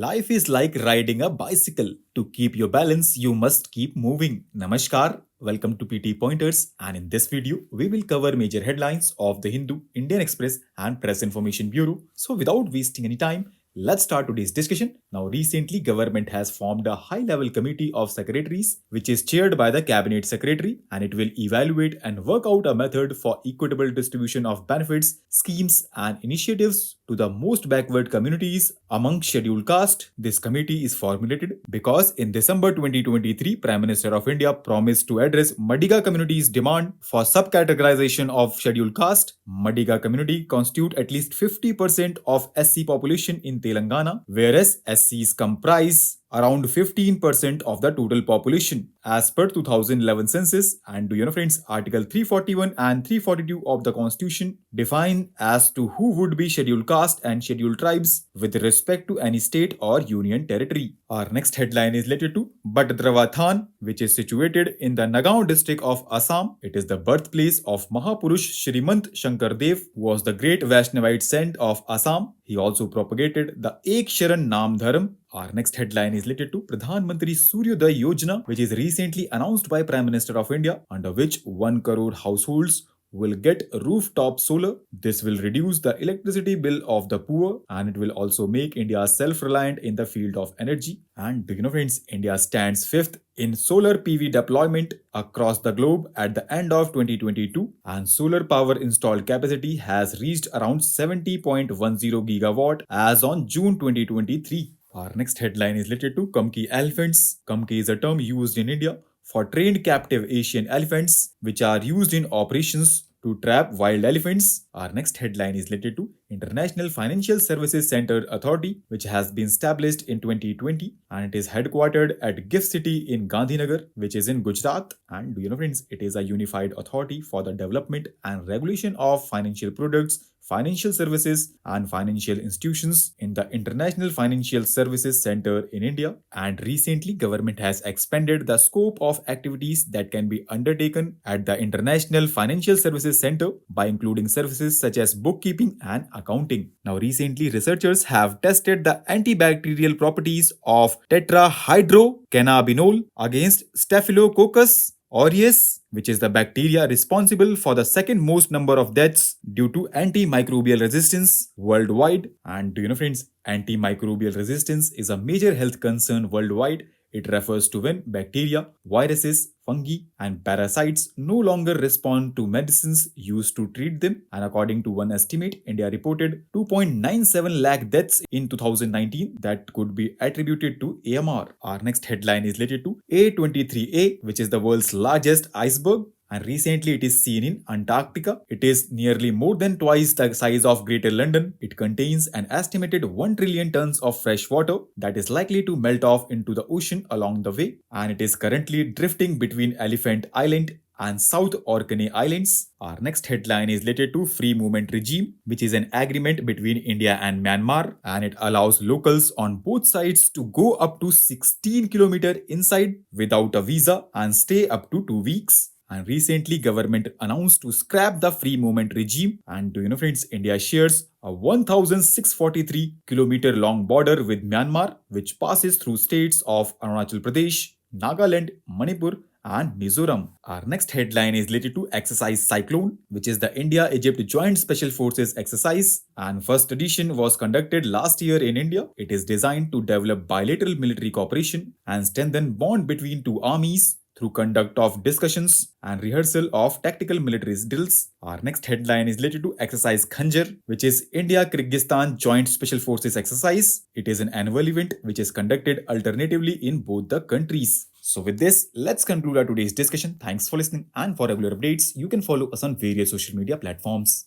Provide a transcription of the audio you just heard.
Life is like riding a bicycle. To keep your balance, you must keep moving. Namaskar. Welcome to PT Pointers, and in this video, we will cover major headlines of the Hindu, Indian Express, and Press Information Bureau. So, without wasting any time, let's start today's discussion. Now, recently, government has formed a high-level committee of secretaries, which is chaired by the cabinet secretary, and it will evaluate and work out a method for equitable distribution of benefits, schemes, and initiatives to the most backward communities among scheduled caste. This committee is formulated because in December 2023, Prime Minister of India promised to address Madiga community's demand for subcategorization of scheduled caste. Madiga community constitute at least 50% of SC population in Telangana, whereas SCs comprise around 15% of the total population as per 2011 census. And do you know, friends, Article 341 and 342 of the Constitution define as to who would be scheduled caste and scheduled tribes with respect to any state or union territory. Our next headline is related to Bhadrava Than, which is situated in the Nagaon district of Assam. It is the birthplace of Mahapurush Shrimant Shankar Dev, who was the great Vaishnavite saint of Assam. He also propagated the Ek Sharan Nam Dharm. Our next headline is related to Pradhan Mantri Suryodaya Yojana, which is recently announced by Prime Minister of India, under which 1 crore households will get rooftop solar. This will reduce the electricity bill of the poor, and it will also make India self-reliant in the field of energy. And do you know, friends, India stands 5th in solar PV deployment across the globe at the end of 2022, and solar power installed capacity has reached around 70.10 gigawatt as on June 2023. Our next headline is related to Kamki elephants. Kamki is a term used in India for trained captive Asian elephants, which are used in operations to trap wild elephants. Our next headline is related to International Financial Services Center Authority, which has been established in 2020, and it is headquartered at GIFT City in Gandhinagar, which is in Gujarat. And do you know, friends, it is a unified authority for the development and regulation of financial products, financial services, and financial institutions in the International Financial Services Center in India. And recently, government has expanded the scope of activities that can be undertaken at the International Financial Services Center by including services such as bookkeeping and accounting. Now, recently, researchers have tested the antibacterial properties of tetrahydrocannabinol against Staphylococcus aureus, which is the bacteria responsible for the second most number of deaths due to antimicrobial resistance worldwide. And do you know, friends, antimicrobial resistance is a major health concern worldwide. It refers to when bacteria, viruses, fungi, and parasites no longer respond to medicines used to treat them. And according to one estimate, India reported 2.97 lakh deaths in 2019 that could be attributed to AMR. Our next headline is related to A23A, which is the world's largest iceberg, and recently it is seen in Antarctica. It is nearly more than twice the size of Greater London. It contains an estimated 1 trillion tons of fresh water that is likely to melt off into the ocean along the way, and it is currently drifting between Elephant Island and South Orkney Islands. Our next headline is related to Free Movement Regime, which is an agreement between India and Myanmar, and it allows locals on both sides to go up to 16 kilometers inside without a visa and stay up to 2 weeks. And recently, government announced to scrap the free movement regime. And do you know, friends, India shares a 1,643 kilometer long border with Myanmar, which passes through states of Arunachal Pradesh, Nagaland, Manipur, and Mizoram. Our next headline is related to Exercise Cyclone, which is the India-Egypt Joint Special Forces exercise, and first edition was conducted last year in India. It is designed to develop bilateral military cooperation and strengthen bond between two armies through conduct of discussions and rehearsal of tactical military drills. Our next headline is related to Exercise Khanjar, which is India-Kyrgyzstan Joint Special Forces exercise. It is an annual event which is conducted alternatively in both the countries. So with this, let's conclude our today's discussion. Thanks for listening, and for regular updates, you can follow us on various social media platforms.